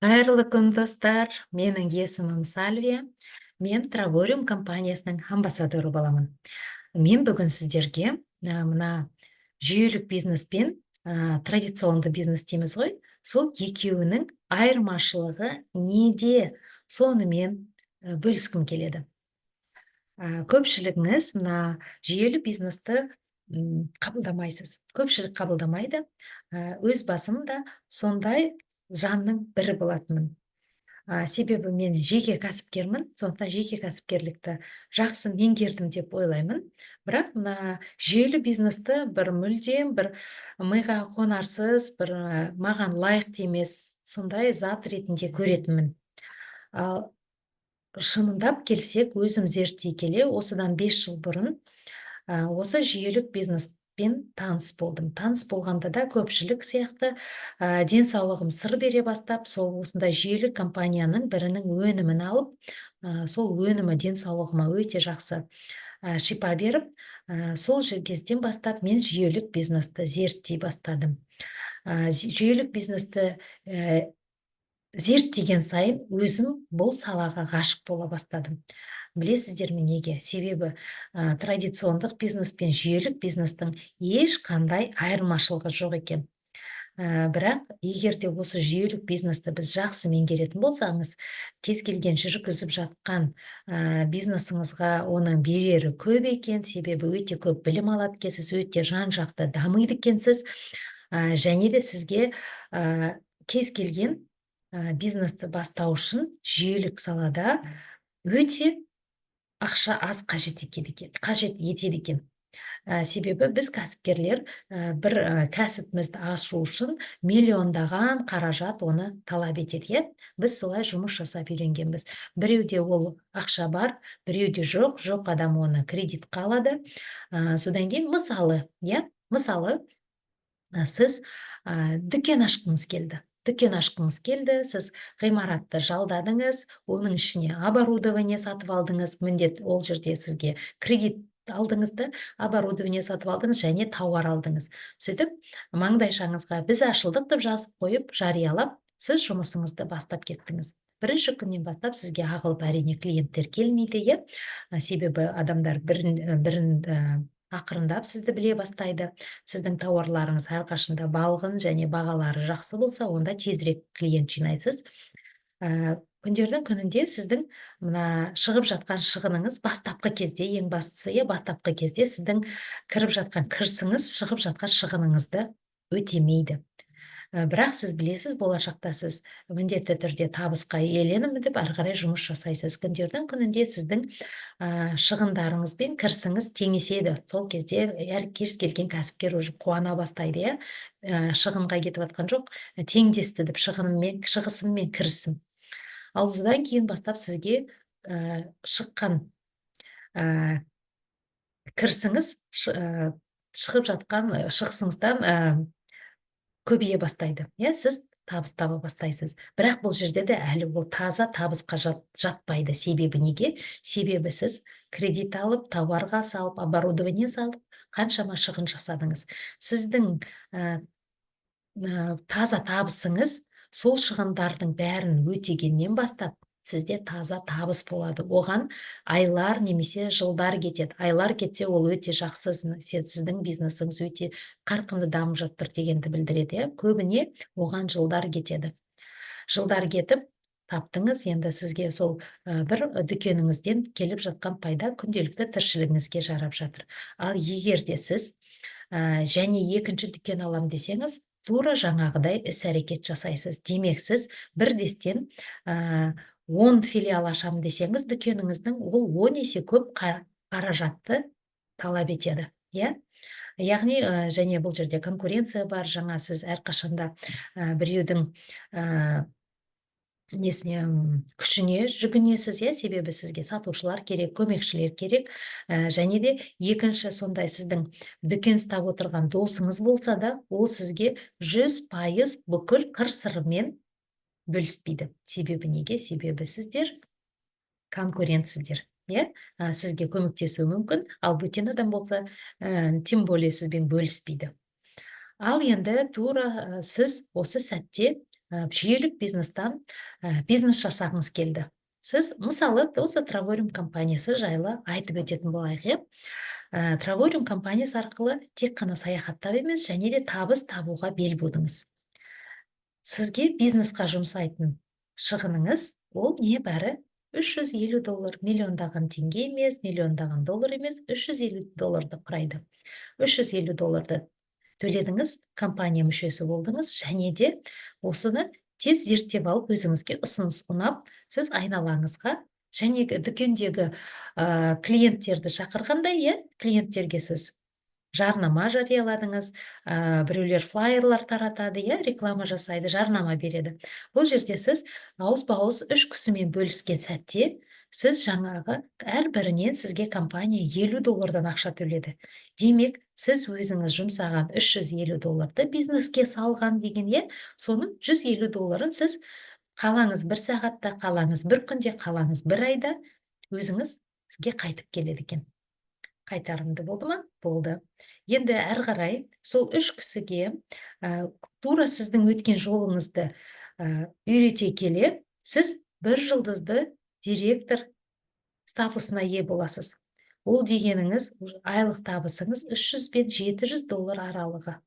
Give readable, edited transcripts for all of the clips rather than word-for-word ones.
Қайырлы күн, достар. Менің есімім Сальвия. Мен Травориум компаниясының амбассадоры боламын. Мен бүгін сіздерге мына жүйелік бизнес пен традиционды бизнес дейміз ғой, сол екеуінің айырмашылығы неде, сонымен бөліскім келеді. Көпшілігіңіз мына жүйелі бизнесті қабылдамайсыз. Көпшілік қабылдамайды. Өз басым да сондай жанның бірі болатынмын. Себебі мен жеке кәсіпкермін, сондықтан жеке кәсіпкерлікті жақсы меңгердім деп ойлаймын. Бірақ мына жүйелі бизнесті бір мүлдем бір миға қонарсыз, бір маған лайықты емес сондай зат ретінде көретінмін. Ал шынындап келсек, өзім зерттей келе, осыдан 5 жыл бұрын осы жүйелік бизнеспен таныс болдым. Таныс болғанда да көпшілік сияқты денсаулығым сыр бере бастап, сол осындай жүйелік компанияның бірінің өнімін алып, сол өнімі денсаулығыма өте жақсы шипа беріп, сол кезден бастап мен жүйелік бизнесті зерттей бастадым. Жүйелік бизнесті зерттеген сайын өзім бұл салаға ғашық бола бастадым. Білесіздер ме неге? Себебі традициондық бизнес пен жүйелік бизнестің ешқандай айырмашылығы жоқ екен. Бірақ егер де осы жүйелік бизнесті біз жақсы меңгеретін болсаңыз, кез келген жүргізіп жатқан бизнесіңізға оның берері көп екен, себебі өте көп білім алады екенсіз, өте жан-жақты дамиды екенсіз, және де сізге кез келген бизнесті бастау үшін жүйелік салада өте ақша аз қажет етеді екен. Себебі біз кәсіпкерлер бір кәсібімізді ашу үшін миллиондаған қаражат оны талап етеді. Біз солай жұмыс жасап үйренгенбіз. Біреуде ол ақша бар, біреуде жоқ, жоқ адам оны кредитқа алады. Содан кейін мысалы, сіз дүкен ашқыңыз келді. Сіз ғимаратты жалдадыңыз, оның ішіне оборудование сатып алдыңыз, міндет ол жерде сізге кредит алдыңызды, оборудование сатып алдыңыз және тауар алдыңыз. Сөйтіп, маңдайшаңызға біз ашылдық деп жазып қойып, жариялап, сіз жұмысыңызды бастап кеттіңіз. Бірінші күннен бастап сізге ағылып әрине клиенттер келмейді, себебі адамдар бірін ақырындап сізді біле бастайды. Сіздің тауарларыңыз әрқашанда балғын және бағалары жақсы болса, онда тезірек клиент жинайсыз. Күндердің күнінде сіздің мына шығып жатқан шығыныңыз бастапқы кезде, ең бастысы, бастапқы кезде сіздің кіріп жатқан кірісіңіз шығып жатқан шығыныңызды өтемейді. Бірақ сіз білесіз, болашақта сіз міндетті түрде табысқа иеленемін деп ары қарай жұмыс жасайсыз. Күндердің күнінде сіздің шығындарыңыз бен кірісіңіз теңеседі. Сол кезде кез келген кәсіпкер уже қуана бастайды, шығынға кетіп жатқан жоқ, теңдесті деп шығысым мен кірісім. Ал содан кейін бастап сізге шыққан кірісіңіз шығып жатқан шығысыңыздан көбейе бастайды. Сіз табыс таба бастайсыз. Бірақ бұл жерде де әлі ол таза табысқа жатпайды. Себебі неге? Себебі сіз кредит алып, тауарға салып, оборудование салып, қаншама шығын жасадыңыз. Сіздің таза табысыңыз сол шығындардың бәрін өтегеннен бастап сізде таза табыс болады. Оған айлар немесе жылдар кетеді. Айлар кетсе, ол өте жақсы, сіздің бизнесіңіз өте қарқынды дамып жатыр дегенді білдіреді. Көбіне оған жылдар кетеді. Жылдар кетіп, таптыңыз, енді сізге сол бір дүкеніңізден келіп жатқан пайда күнделікті тіршілігіңізге жарап жатыр. Ал егер де сіз және екінші дүкен алам десеңіз, тура жаңағыдай іс-әрекет жасайсыз. Демек, сіз бірдестен 10 филиал ашам десеңіз, дүкеніңіздің ол 10 есе көп қаражатты талап етеді. Яғни, және бұл жерде конкуренция бар, жаңа сіз әрқашанда біреудің күшіне жүгінесіз, себебі сізге сатушылар керек, көмекшілер керек, және де екінші сондай сіздің дүкен ұстап отырған досыңыз болса да, ол сізге 100% бүкіл қыр-сырымен бөліспейді. Себебі неге? Себебі сіздер конкурентсіздер. Сізге көмектесуі мүмкін, ал бөтен адам болса, тем более сізбен бөліспейді. Ал енді тура сіз осы сәтте жүйелік бизнестан бизнес жасағыңыз келді. Сіз мысалы осы Травориум компаниясы жайлы айтып өтетін болайық, иә. Травориум компаниясы арқылы тек қана саяхаттау емес, және де табыс табуға бел будыңыз. Сізге бизнесқа жұмсайтын шығыныңыз ол небәрі $350, миллиондаған теңге емес, миллиондаған доллар емес, $350 құрайды. $350 төледіңіз, компания мүшесі болдыңыз, және де осыны тез зерттеп алып, өзіңізге ұсыныс ұнап, сіз айналаңызға және дүкендегі клиенттерді шақырғанда, клиенттерге сіз жарнама жарияладыңыз, біреулер флайерлар таратады, реклама жасайды, жарнама береді. Бұл жерде сіз ауызба-ауыз 3 кісімен бөліскен сәтте, сіз жаңағы әрбірінен сізге компания $50 ақша төледі. Демек, сіз өзіңіз жұмсаған $350 бизнеске салған деген, соның $150 сіз қалаңыз 1 сағатта, қалаңыз 1 күнде, қалаңыз 1 айда өзіңізге қайтып келеді екен. Қайтарымды болды ма? Болды. Енді әрі қарай сол 3 кісіге тура сіздің өткен жолыңызды үйрете келе, сіз 1 жұлдызды директор статусына ие боласыз. Ол дегеніңіз айлық табысыңыз $300 пен $700 аралығы.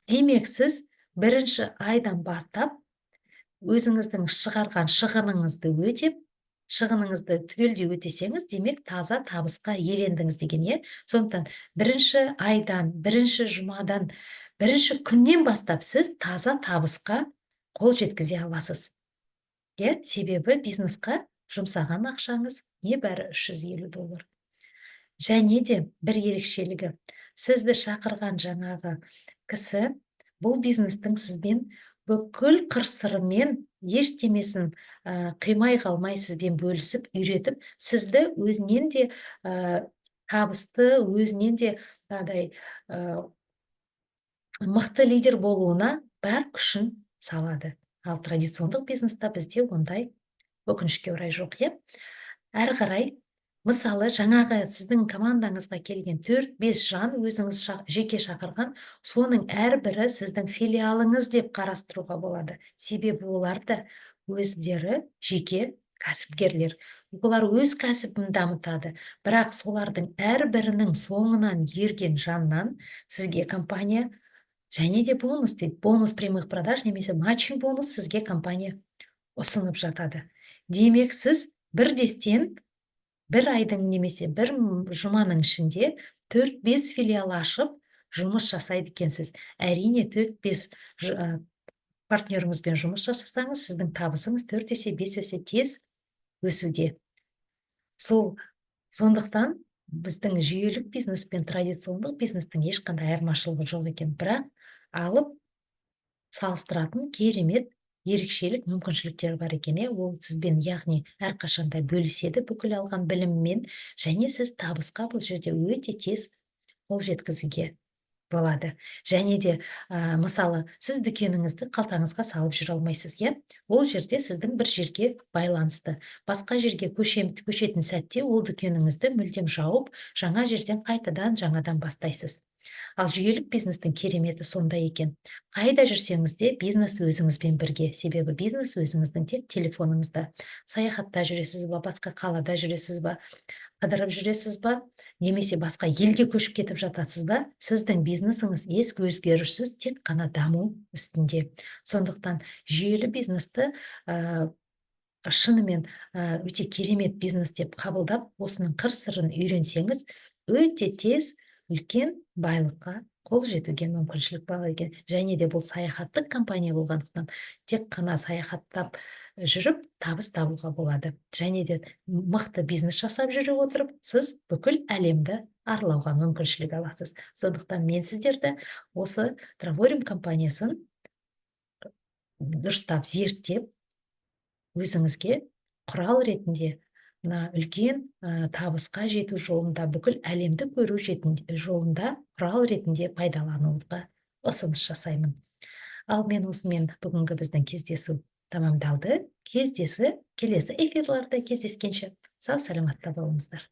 Демек, сіз 1-ші айдан бастап өзіңіздің шығарған шығыныңызды өтеп, шығыныңызды түгелдей өтесеңіз, демек таза табысқа иелендіңіз деген. Сондықтан 1-ші айдан, 1-ші жұмадан, 1-ші күннен бастап сіз таза табысқа қол жеткізе аласыз. Себебі бизнесқа жұмсаған ақшаңыз небәрі $350. Және де бір ерекшелігі, сізді шақырған жаңағы кісі бұл бизнестің сізбен бүкіл қыр-сырымен ештемесін қимай қалмай сізбен бөлісіп, үйретіп, сізді өзінен де табысты, өзінен де мықты лидер болуына бар күшін салады. Ал традициондық бизнеста бізде ондай өкінішке орай жоқ. Әрі қарай, мысалы, жаңағы сіздің командаңызға келген 4-5 жан өзіңіз жеке шақырған, соның әрбірі сіздің филиалыңыз деп қарастыруға болады. Себебі олар да өздері жеке кәсіпкерлер. Олар өз кәсібін дамытады. Бірақ солардың әрбірінің соңынан ерген жаннан сізге компания және де бонус дейді. Бонус прямых продаж немесе матчинг бонус сізге компания ұсынып жатады. Демек, сіз бірдестен бір айдың немесе бір жұманың ішінде 4-5 филиал ашып, жұмыс жасайды екенсіз. Әрине, 4-5 партнеріңізбен жұмыс жасасаңыз, сіздің табысыңыз 4 есе, 5 есе тез өсуде. Сондықтан біздің жүйелік бизнес пен традициондық бизнестің ешқандай айырмашылығы жоқ екен. Бірақ алып салыстыратын керемет ерекшелік мүмкіншіліктер бар екен. Ол сізбен, яғни әрқашанда бөліседі бүкіл алған біліммен, және сіз табысқа бұл жерде өте тез қол жеткізуге болады. Және де, мысалы, сіз дүкеніңізді қалтаңызға салып жүре алмайсыз. Ол жерде сіздің бір жерге байланысты. Басқа жерге көшетін сәтте ол дүкеніңізді мүлдем жауып, жаңа жерден қайтадан жаңадан бастайсыз. Ал жүйелік бизнестің кереметі сонда екен. Қайда жүрсеңіз де бизнес өзіңізбен бірге. Себебі бизнес өзіңіздің тек телефоныңызда. Саяхатта жүресіз ба, басқа қалада жүресіз ба, қыдырып жүресіз ба, немесе басқа елге көшіп кетіп жатасыз ба, сіздің бизнесіңіз өзгеріссіз тек қана даму үстінде. Сондықтан жүйелі бизнесті шынымен өте керемет бизнес деп қабылдап, осының қыр-сырын үйренсеңіз, өте тез үлкен байлыққа қол жетуге мүмкіншілік бар екен. Және де бұл саяхаттық компания болғандықтан тек қана саяхаттап жүріп табыс табуға болады. Және де мықты бизнес жасап жүріп отырып, сіз бүкіл әлемді аралауға мүмкіншілік аласыз. Сондықтан мен сіздерді осы Травориум компаниясын дұрыстап зерттеп, өзіңізге құрал ретінде үлкен табысқа жету жолында, бүкіл әлемді көру жолында құрал ретінде пайдалануға ұсыныс жасаймын. Ал мен осымен бүгінгі біздің кездесу тамамдалды. Келесі эфирларда кездескенше сау саламатта болыңыздар.